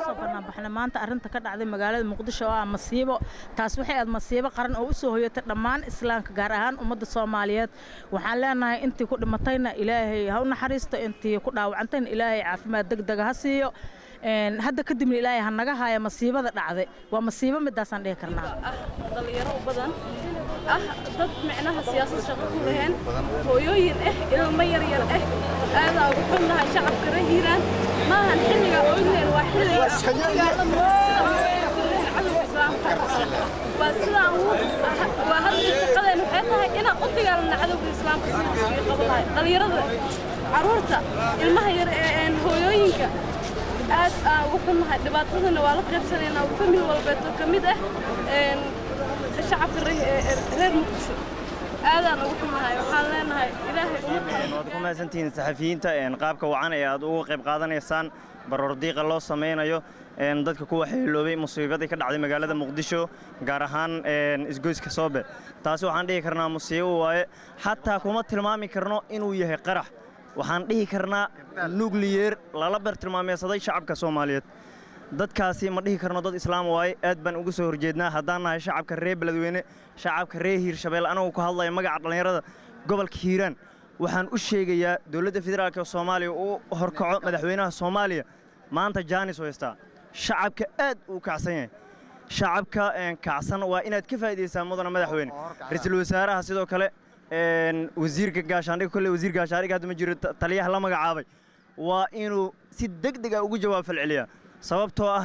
soo bannaanbaxnay maanta arrinta ka dhacday magaalada muqdisho oo ah masiibo taas waxay aad masiibo qaran oo u soo hoyatay dhammaan islaamka gaar ahaan ummadda Soomaaliyeed waxaan leenahay intii ku dhimatayna Ilaahay ha u naxariisto intii ku dhaawacantayna Ilaahay caafimaad degdeg ha siiyo hadda kadibna Ilaahay ha naga haayo masiibada dhacday waa masiibo midaasaan dhihi karnaa dhalinyaro badan dad macnaha siyaasad shaqo ku leheen hooyooyin ilmo yar yar aad ugu xunnahay shacabka reehiran maahan xilliga oogleen waa xilliga وسلام وهذا القضاء نحتاجها إن أطلع لنا عدو الإسلام قبلها دليرة عرورته المهير هو يوينك وقلنا دبعتنا ولا قبسنا وفمي والبيت كمدة الشعب غير مقصود هذا أنا وقلنا وحالنا إلهي وما سنتين صحفيين قابك وعنا يا دو قب قادنا يسان بررديق الله سمينا يو dadka ku waxyeeloobay musiibadii ka dhacday magaalada Muqdisho gaar ahaan isgoyska Soobe taasi waxaan dhihi karnaa musiibo waaye hatta kuma tilmaami karno inuu yahay qarax waxaan dhihi karnaa nuclear lala bar tilmaamaysaday shacabka Soomaaliyeed dadkaasi ma dhihi karno dad islaam waaye aad baan ugu soo horjeednaa haddaan nahay shacabka reer Beledweyne shacabka reer Hiirshabelle anagu ku hadlay magaca dhalinyarada gobolka Hiiraan waxaan u sheegayaa dawladda federaalka Soomaaliya oo horkaco madaxweynaha Soomaaliya maanta Jaanis Westa shacabka aad u kacsan yahay shacabka kacsan waa inaad ka faa'iideysaan mudana madaxweyne ra'iisul wasaaraha sidoo kale wasiirka gaashaandhigga kulli wasiir gaashaandhigga hadda ma jiro taliyaha la magacaabay waa inuu si degdeg ah ugu jawaab falceliya sababtoo ah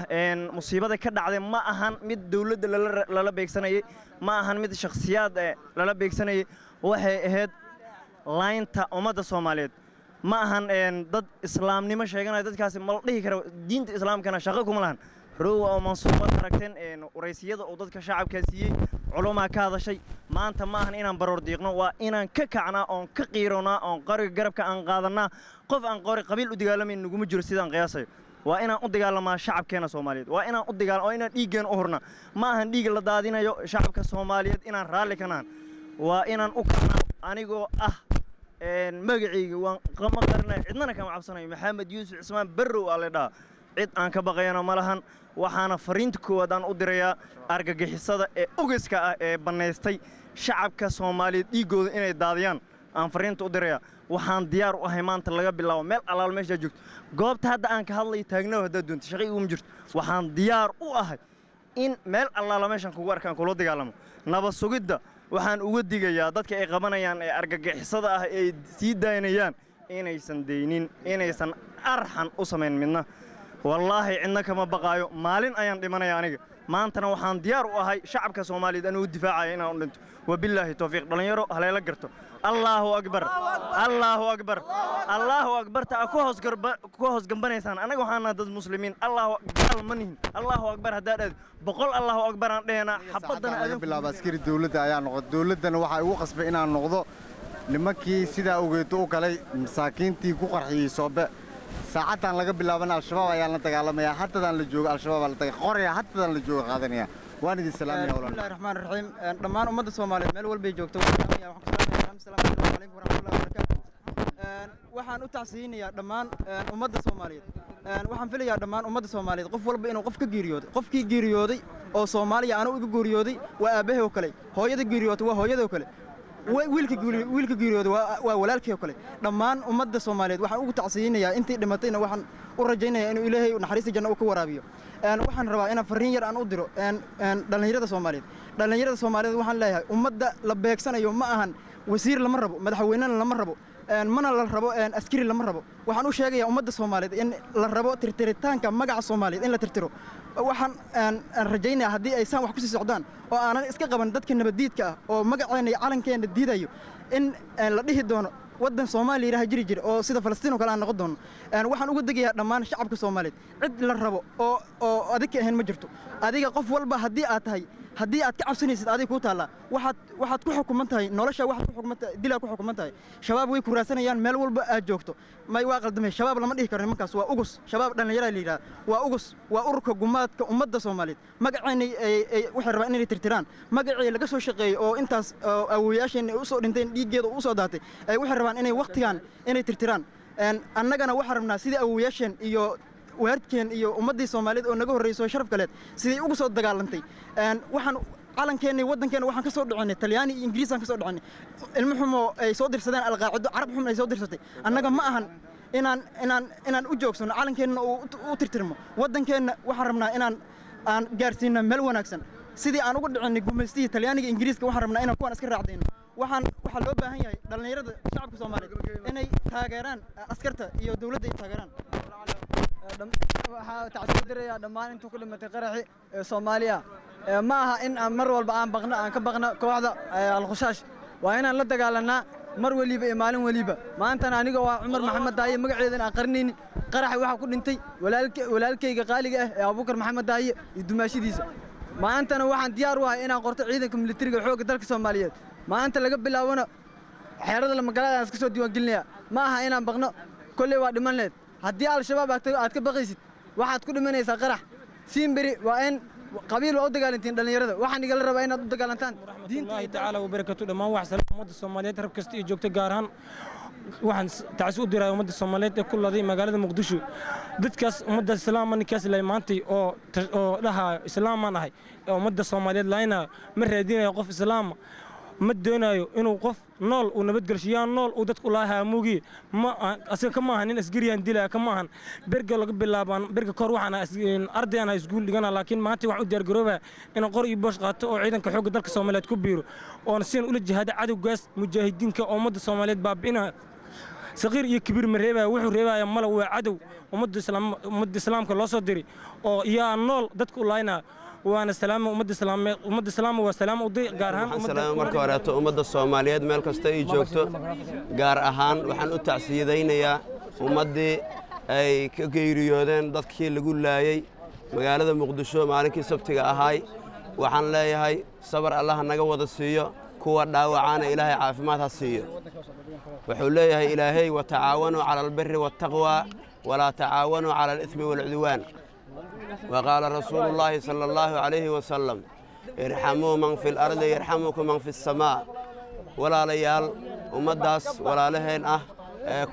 musiibada ka dhacday ma ahan mid dawladda lala beegsanayay ma ahan mid shakhsiyaad lala beegsanayay waxay ahayd laynta ummadda Soomaaliyeed ما أهان ضد إسلام نما شيئا ضد كاس ملقيه كرو دين الإسلام كان شقكم لهن رو أو منصوبات تركتين ورئيسية أو ضد كشعب كاسية علومة كهذا شيء ما أنت ما أهان إنا برور ديقنا وإنا ككعنا أو كقيرنا أو قارئ جرب كأنقاذنا قف أنقارئ قبيل وديقال من نجوم جرسيدان قياسي وإنا أديقال ما شعب كنا سوماليد وإنا أديقال وإنا إيجن أهرنا ما أهان ديقال دادينا يو شعب كسوماليد إنا رالي كنان وإنا أكنا أنيجو magacayga waan qama qarnay cidna kama cabsanayo maxamed yuusuf cismaan barrow ala dhaa cid aan ka baqayna malahan waxaana fariinta koowaad aan u dirayaa argagixisada ee ogiska ah ee baneystay shacabka Soomaaliyeed dhiigooda inay daadiyaan aan fariinta u dirayaa waxaan diyaar u ahay maanta laga bilaabo meel alaal meesha joogto goobta hadda aan ka hadlay taagnaw hadda doonto shaqo ugu jirto waxaan diyaar u ahay in meel alaal meeshan kugu arkaan kula dagaalamo nabad sugidda waxaan uga digayaa dadka ay qabanayaan ee argagixisada ah ee sii daynayaan inaysan deynin inaysan arxan u sameyn midna wallaahi cidna kama baqaayo maalin ayaan dhimanaya aniga maantana waxaan diyaar u ahay shacabka Soomaaliyeed inuu difaacay inaan u dhinto wabillahi tawfiiq dhalinyaro haleela garto Allahu akbar Allahu akbar Allahu akbar ta ku hoos gambaneysaan anaga waxaan dad muslimiin Allahu akbar manihin Allahu akbar hadaad boqol Allahu akbar aan dheena xabadana aad bilaab askari dawladda ayaa noqdo dawladana waxa ugu qasbay inaan noqdo nimankii sida ugeeto u kale masaakiintii ku qarxiyay Soobe saacadaan laga bilaaban al-shabaab ayaa la dagaalamayaa haddaan la joogo al-shabaab la tagay qoraya haddaan la joogo qaadanaya waan idin salaamaya walaal bismillaahir rahmaanir rahiim dhammaan ummadda Soomaaliyeed meel walba ay joogto waxaan salaamu alaykum warahmatullahi wabarakatuh waxaan u tacsiinayaa dhammaan ummadda Soomaaliyeed waxaan filayaa dhammaan ummadda Soomaaliyeed qof walba inuu qof ka geeriyooday qofkii geeriyooday oo Soomaaliya aanu iga geeriyooday waa aabahay oo kale hooyada geeriyooday waa hooyada oo kale wiilka geeriyooday waa walaalkii oo kale dhammaan ummadda Soomaaliyeed waxaan ugu tacsiinayaa intii dhimatayna waxaan u rajaynayaa inuu Ilaahay naxariista janno u ka waraabiyo waxaan rabaa inaan fariin yar aan u diro dhalinyarada Soomaaliyeed waxaan leeyahay ummadda la beegsanayo ma ahan wasiir lama rabo madaxweynena lama rabo mana la rabo askari lama rabo waxaan u sheegayaa ummadda Soomaaliyeed in la rabo tirtiritaanka magaca Soomaaliyeed in la tirtiro waxaan rajaynayaa haddii ay saan wax ku sii socdaan oo aanan iska qaban dadka nabadiidka ah oo magaceena iyo calankeena diidayo in la dhihi doono waddan Soomaaliya ilaha jiri oo sida Falastiin oo kale aan noqon doono waxaan uga digayaa dhammaan shacabka Soomaaliyeed cid la rabo oo adiga ahayn ma jirto adiga qof walba haddii aad tahay haddii aad ka cabsanaysid adiga ku taala waxaad ku xukuman tahay nolosha waxaad ku xukuman tahay dilaa ku xukuman tahay shabaab way ku raasanayaan meel walba aad joogto may waa qaldamay shabaab lama dhihi karo nimankaas waa ugus shabaab dhalinyaro la yiraahdo waa ugus waa ururka gumaadka ummadda Soomaaliyeed magaceena waxay rabaan inay tirtiraan magacii laga soo shaqeeyay oo intaas awooyaasheen u soo dhinteen dhiigeeda u soo daatay waxay rabaan inay waqtigan inay tirtiraan annagana waxaan rabnaa sidii awooyaasheen iyo waalidkeen iyo ummaddii Soomaaliyeed oo naga horreysay sharaf kaleed sidii ugu soo dagaalantay waxaan calankeena waddankeena waxaan ka soo dhacinay Talyaani iyo Ingiriis aan ka soo dhacinay ilmo xumo ay soo dirsadeen alqaacido carab xumo ay soo dirsatay annaga ma ahan inaan u joogsano calankeena u tirtirmo waddankeena waxaan rabnaa aan gaarsiino meel wanaagsan sidii aan ugu dhicinay gumaystii Talyaaniga Ingiriiska waxaan rabnaa inaan kuwan iska raacdayno waxaa loo baahan yahay dhalinyarada shacabka Soomaaliyeed inay taageeraan askarta iyo dawladda ay taageeraan waxaa tacsiin diraya dhammaan intuu ku dhimatay qaraxi Soomaaliya ma aha in aan mar walba aan ka baqno kooxda al-Khusaash waa inaan la dagaalanaa mar waliba iyo maalin waliba maantana aniga waa Cumar Maxamed Daaye magaceedan aan qarnaynin qaraxi waxa ku dhintay walaalkayga qaaliga ah ee Abuukar Maxamed Daaye iyo dumaashidiisa maantana waxaan diyaar u ahay inaan qorto ciidanka militariga xoogga dalka Soomaaliyeed maanta laga bilaabana xeerada magaalada aan iska soo diiwaan gelinayaa ma aha inaan baqno kulli waa dhiman leed haddii al-shabaab aad ka baqaysid waxaad ku dhimanaysaa qarax siimbiri waa in qabiil waa u dagaalantiin dhalinyarada waxaan igala rabaa inaad u dagaalantaan diinta tacaala wa barakatu dhammaan wax salaam ummadda Soomaaliyeed rab kasta iyo joogta gaar ahaan waxaan tacsi u diray ummadda Soomaaliyeed ee ku laday magaalada Muqdisho dadkaas ummadda islaamnikaas ilaa maantay oo dhaha islaamaan ahay ee ummadda Soomaaliyeed laayna ma raadinayo qof islaam ma doonayo inuu qof nool uu nabadgelshiyaan nool uu dadku laahaa muugi ma asaga kama ahan in asgariyan dilaa kama ahan berga laga bilaabaan berga kor waxaan ardayana iskuul dhigana laakiin maanta wax u diyaar garooba in qor iyo bosh qaato oo ciidanka xoogga dalka Soomaaliyeed ku biiro oo siin ula jihaada cadawgaas mujaahidiinka ummadda Soomaaliyeed baabina صغير يكبر من ريبة وحو ريبة يا ملا وعدو ومد الإسلام كله صدري أو يا النول دتك الله وأنا السلام ومد السلام والسلام ودي جارهان السلام مركورات ومد الصوماليات ملك استي جوكتو جارهان وحن التعسيدين يا ومد أي كجيريودين دتك اللي يقول لاي مقالة مقدشو مالك سبتك هاي وحن لاي هاي صبر الله نجود السيو كوا داوعانا إلهي عافمات السيو وحوليه إلهي وتعاونوا على البر والتقوى ولا تعاونوا على الإثم والعدوان وقال رسول الله صلى الله عليه وسلم ارحموا من في الأرض يرحمكم من في السماء ولا ليال ومداس ولا لهن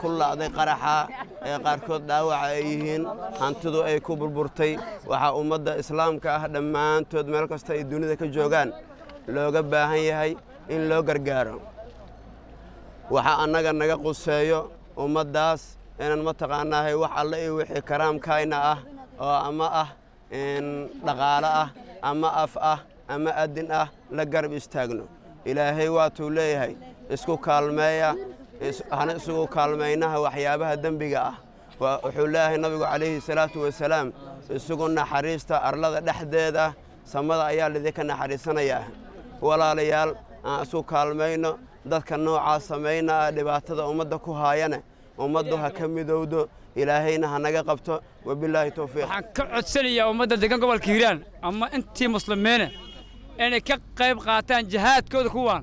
كل أضي قرحة قاركود داوع أيهن هانتدو أي كوبر برتي وحا أمدا إسلام كأهدمان تود ملكستا الدنيا ذاك الجوغان لو قباهن يهي إن لو قرقارو waxa anaga naga quseeyo ummadaas inaan ma taqaanahay wax alla iyo wixii karaamkayna ah oo ama in dhaqaale ah ama af ah ama adin ah la garab istaagno ilaahay waa tuu leeyahay isku kaalmeeya hana isugu kaalmeynaha waxyaabaha dambiga ah wuxuu leeyahay nabigu calayhi salaatu wasalaam isugu naxariista arlada dhexdeeda samada ayaa lidinka naxariisanaya walaalayaal aan isku kaalmeyno dadka noocaas sameynaa dhibaatada ummadda ku haayana ummaddu ha ka midowdo ilaahayna ha naga qabto wabilaahi tawfiiq waxaan ka codsanayaa ummadda degan gobolka Hiiraan ama intii muslimiina inay ka qayb qaataan jihaadkooda kuwaan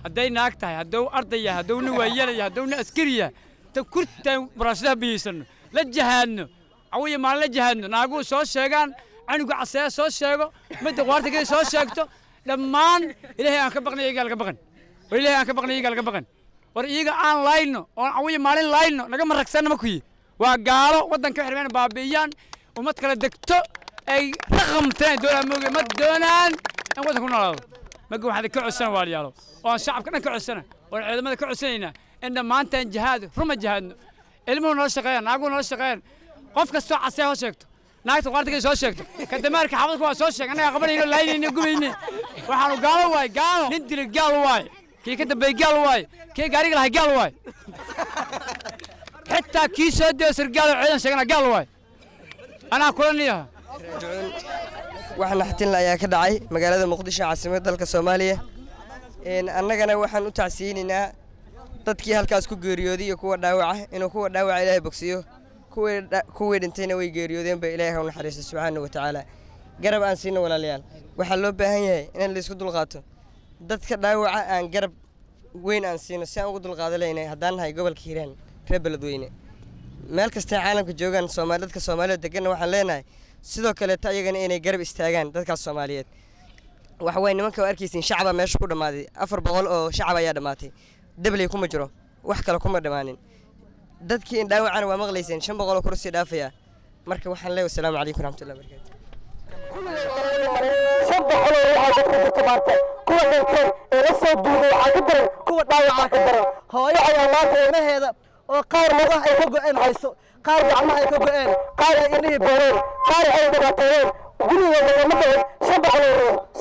hadday naag tahay hadduu arday yahay hadduu nin waayeel yahay hadduu nin askari yahay ta kurtaan barashada biyeysanno la jihaadno awiya maan la jihaadno naagu soo sheegaan anigu casee soo sheego midda qaartiga soo sheegto dhammaan ilaahay aan ka baqnay iyaga laga baqan وإلهي أنا كبقني يقال كبقن وريجا آن لاينو وعوي مالين لاينو نجم ركسنا مكوي وقالوا ودن كحرمين بابيان وما تكلا دكتو أي رقم تاني دولا موجي ما دونان أنا وده كنا هذا ما جو هذا كل سنة واليالو والشعب كنا كل سنة والعلماء كل سنة إن ما أنت جهاد رم جهاد علمه ناس شقيان ناقول ناس شقيان قف كسر عساه شكت نايت وقارتك سو شكت كدمارك حافظك سو شك أنا قبل إنه لاين يقوميني وحنو قالوا واي قالوا ندري قالوا واي كي كده بيقال واي كي قاريق له قال واي حتى كي سد سرقال عيدان شغنا قال واي انا كلنيها waxaan xatin la ayaa ka dhacay magaalada Muqdisho caasimadda dalka Soomaaliya annagana waxaan u tacsiinina dadkii halkaas ku geeriyooday iyo kuwa dhaawaca inuu kuwa dhaawaca Ilaahay bogsiyo kuwa dhintayna way geeriyoodeen ba Ilaahay ha u naxariisto subhanahu wa ta'ala garab aan siino walaalayaal waxa loo baahan yahay in la isku dulqaato dadka dhaawaca aan garab weyn aan siino si aan ugu dulqaadaleynay haddaan nahay gobolka Hiiraan reer beledweyne meel kasta caalamka joogan dadka Soomaaliyeed degan waxaan leenahay sidoo kale ayagana inay garab istaagaan dadka Soomaaliyeed wax weyn nimanka arkaysiin shacabka meesha ku dhamaaday 400 oo shacab ayaa dhamaatay dablay kuma jiro wax kale kuma dhamaanin dadkii in dhaawacana waa maqlayseen 500 kursi dhaafaya marka waxaan leeyahay assalaamu calaykum waraxmatullahi wabarakaatu shanta xolo waxaa dadku jirta maanta kuwa dhinteen ee la soo duugay waxaa ka daran kuwa dhaawacaa ka daran hooyo ayaa maanta ilmaheeda oo qaar madax ay ka go'een hayso qaar gacmaha ay ka go'een qaar ay indhihii booreen qaar ay dhibaateeyeen gurigooda lama dhawin shanta xolo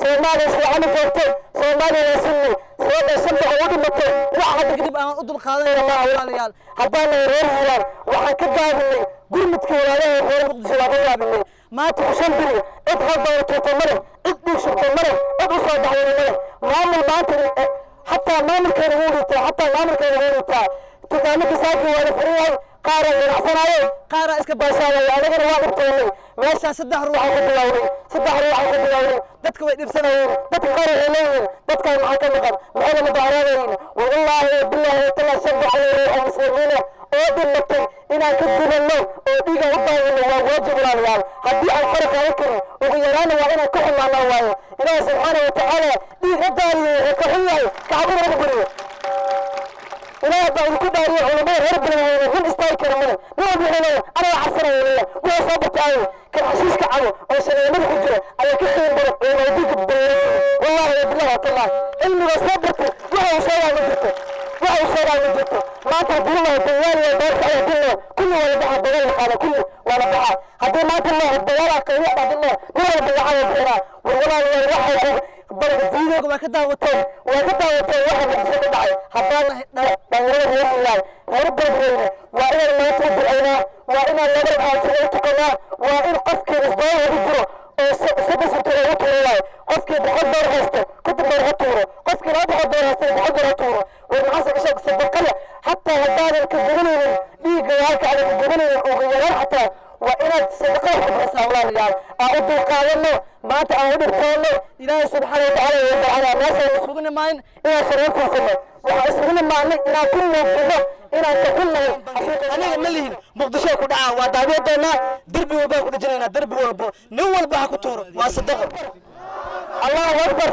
soomaaliya islaacama joogto soomaaliya waa sunni sababta shanta xolo u dhimatay wax hadda kadib aan u dulqaadanayna maaha walaalayaal haddaana reer helaan waxaan ka gaabinay gurmudka walaalaha reer muqdisho waa ka gaabinay maanta ku shan biri cid haldoona tuurta male cid dhiig shubta male cid u soo baxweyna male maamul maanta xataa maamulkeena wuu liitaa xataa maamulkeena wuu liitaa dukaamaka saaki waa la furan yahay qaaraa ganacsanaayo qaaraa iska baashaadayo anagana waa dhibtoonay meeshaan saddex ruuxaan ka bilawnay dadka way dhibsanayeen dadka qaar waxay leeyihiin dadkaan maxaa ka maqan maxayna madaaraadayeen wallaahi bilaahi tala shaba xaleeyo muslimiina oo dhimatay inaan ka gudanno oo dhiiga u daawino waa waajib walaalayaal haddii aan xora kaaga karin ugu yaraana waa inaan ka xumaanaa waayo ilaahi subxaana watacaala dhiig u daariyo wuxuu ka xun yahay kacbada lagu guriyo ilaahi baa idinku daariyo culamada reer beledweyne nin istaagi kara male nin walba wuxuu leeyahay anaga cabsanaya leeyahay wuxuu soo bataayo kan xashiiska cabo oo shaneemada ku jira ayaa ka qiim badan culamadiinka beledweyne wallaahi wabillahi watallaah cilmiga soo bartay waxa uu sheegaa ma jirto maanta durumaha dagaal baarka dilna kulli wala baxa dagaal la qaada kulli wala baxa haddii maanta loo dagaal aqoon wax dhadina nin walba waxa uu xiraa walaalayaal waxa barka fiidooga waa ka daawateen waxa muqdisho ka dhacay haddana dhalinyarada reer hilaal reer beledweyne waa inaan maanta u ducaynaa waa inaan laba ragcaad u tukanaa waa in qofkii isdaba wadi jiro oo saddex tuuro u tuurayo qofkii boqol door haysto kadib door ha tuuro qofkii laba boqol door haysto boqol door ha tuuro والمحاسن كشاك صدقنا حتى هدان الكذبين بيجي هالك على الكذبين وغيران حتى وإنا تصدقوا حتى الله رجال أعود القانون ما تعود القانون إلهي سبحانه وتعالى وتعالى الناس يسوقنا معين إلى شريف السنة ويسوقنا معنا إلى كل كله إلى كل أنا مليين مقدشة كدعاء ودعوتنا دربي وباك ودجنا دربي وباك نول باك طور وصدق الله أكبر